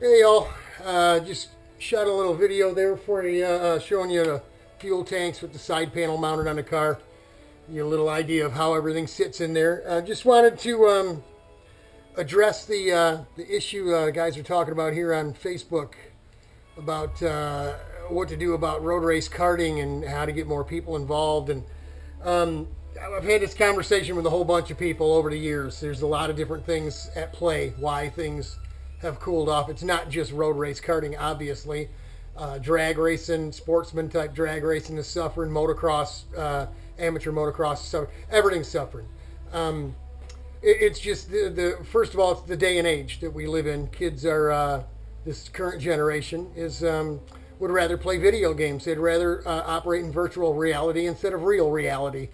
Hey y'all, just shot a little video there for you, showing you the fuel tanks with the side panel mounted on the car. You a little idea of how everything sits in there. Just wanted to address the issue guys are talking about here on Facebook about what to do about road race karting and how to get more people involved. And I've had this conversation with a whole bunch of people over the years. There's a lot of different things at play, why things have cooled off. It's not just road race karting, obviously. Drag racing, sportsman type drag racing is suffering. Motocross, amateur motocross is suffering. Everything's suffering. It's just the first of all, it's the day and age that we live in. Kids are this current generation is would rather play video games. They'd rather operate in virtual reality instead of real reality.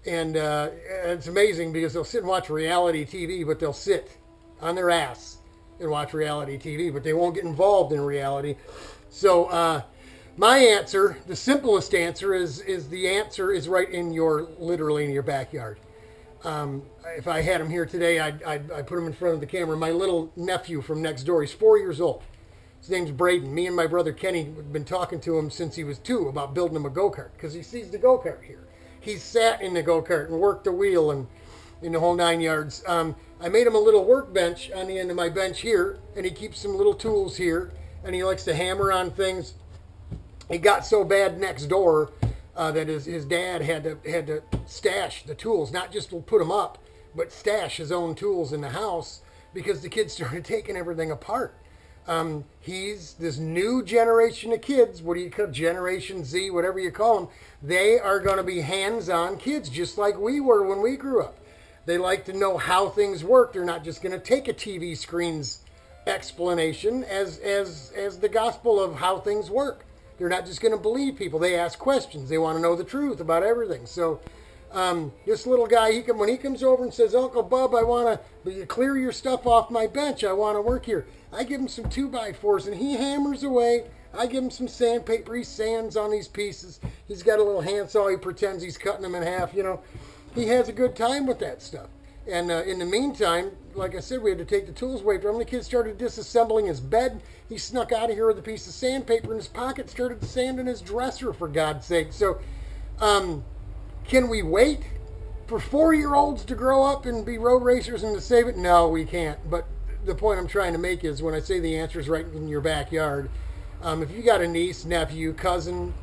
And it's amazing because they'll sit and watch reality TV, but they'll sit on their ass and watch reality TV, but they won't get involved in reality. So my answer, the simplest answer is the answer is right in literally in your backyard. If I had him here today, I'd put him in front of the camera. My little nephew from next door, he's 4 years old. His name's Braden. Me and my brother Kenny have been talking to him since he was 2 about building him a go-kart because he sees the go-kart here. He's sat in the go-kart and worked the wheel and in the whole 9 yards. I made him a little workbench on the end of my bench here, and he keeps some little tools here, and he likes to hammer on things. It got so bad next door that his dad had to stash the tools, not just put them up, but stash his own tools in the house because the kids started taking everything apart. He's this new generation of kids, what do you call Generation Z, whatever you call them, they are going to be hands-on kids just like we were when we grew up. They like to know how things work. They're not just going to take a TV screen's explanation as the gospel of how things work. They're not just going to believe people. They ask questions. They want to know the truth about everything. So this little guy, when he comes over and says, Uncle Bub, I want to clear your stuff off my bench. I want to work here. I give him some 2x4s, and he hammers away. I give him some sandpaper. He sands on these pieces. He's got a little handsaw. He pretends he's cutting them in half, you know. He has a good time with that stuff. And in the meantime, like I said, we had to take the tools away from him. The kid started disassembling his bed. He snuck out of here with a piece of sandpaper in his pocket, started sanding his dresser, for God's sake. So can we wait for 4-year-olds to grow up and be road racers and to save it? No, we can't. But the point I'm trying to make is when I say the answer is right in your backyard, if you got a niece, nephew, cousin,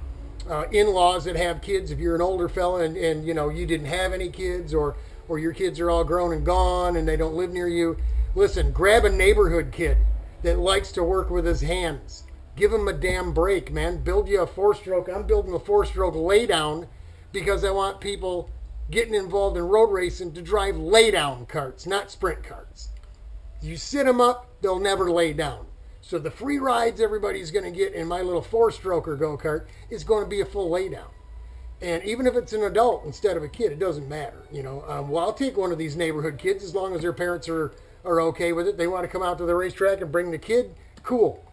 in-laws that have kids, if you're an older fella and you know you didn't have any kids or your kids are all grown and gone and they don't live near you, listen, grab a neighborhood kid that likes to work with his hands. Give him a damn break, man. Build you a 4-stroke. I'm building a 4-stroke laydown because I want people getting involved in road racing to drive laydown karts, not sprint karts. You sit them up, they'll never lay down. So the free rides everybody's going to get in my little 4-stroker go-kart is going to be a full laydown. And even if it's an adult instead of a kid, it doesn't matter. You know, well, I'll take one of these neighborhood kids as long as their parents are okay with it. They want to come out to the racetrack and bring the kid, cool.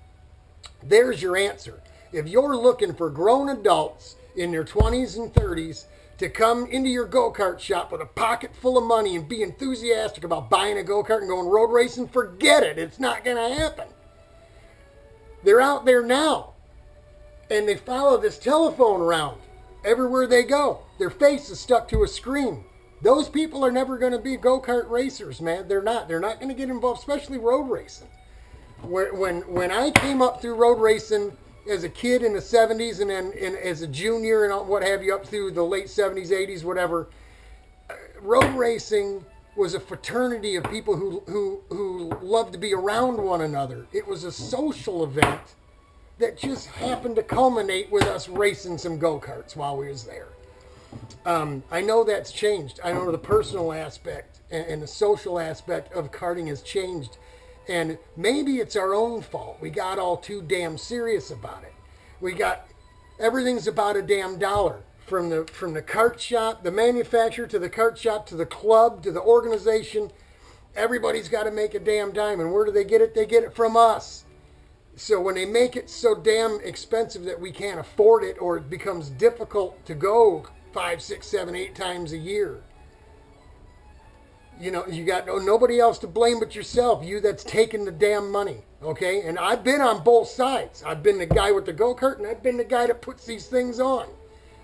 There's your answer. If you're looking for grown adults in their 20s and 30s to come into your go-kart shop with a pocket full of money and be enthusiastic about buying a go-kart and going road racing, forget it. It's not going to happen. They're out there now, and they follow this telephone around everywhere they go. Their face is stuck to a screen. Those people are never going to be go-kart racers, man. They're not. They're not going to get involved, especially road racing. When I came up through road racing as a kid in the 70s and then as a junior and what have you up through the late 70s, 80s, whatever, road racing was a fraternity of people who loved to be around one another. It was a social event that just happened to culminate with us racing some go-karts while we was there. I know that's changed. I know the personal aspect and the social aspect of karting has changed. And maybe it's our own fault. We got all too damn serious about it. Everything's about a damn dollar. From the kart shop, the manufacturer, to the kart shop, to the club, to the organization. Everybody's got to make a damn dime. And where do they get it? They get it from us. So when they make it so damn expensive that we can't afford it or it becomes difficult to go 5, 6, 7, 8 times a year, You know, you got nobody else to blame but yourself. You that's taking the damn money, okay? And I've been on both sides. I've been the guy with the go-kart, and I've been the guy that puts these things on.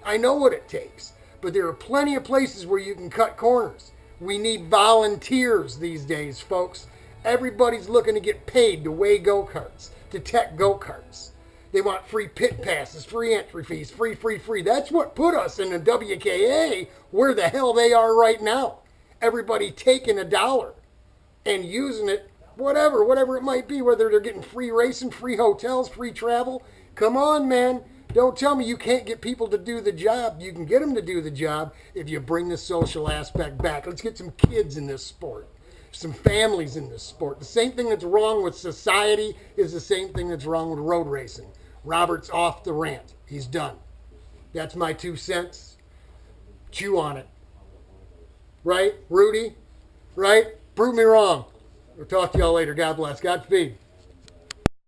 I know what it takes. But there are plenty of places where you can cut corners. We need volunteers these days, folks. Everybody's looking to get paid to weigh go-karts, to tech go-karts. They want free pit passes, free entry fees, free. That's what put us in the WKA where the hell they are right now. Everybody taking $1 and using it, whatever it might be, whether they're getting free racing, free hotels, free travel. Come on, man. Don't tell me you can't get people to do the job. You can get them to do the job if you bring the social aspect back. Let's get some kids in this sport, some families in this sport. The same thing that's wrong with society is the same thing that's wrong with road racing. Robert's off the rant. He's done. That's my 2 cents. Chew on it. Right, Rudy? Right? Prove me wrong. We'll talk to y'all later. God bless. Godspeed.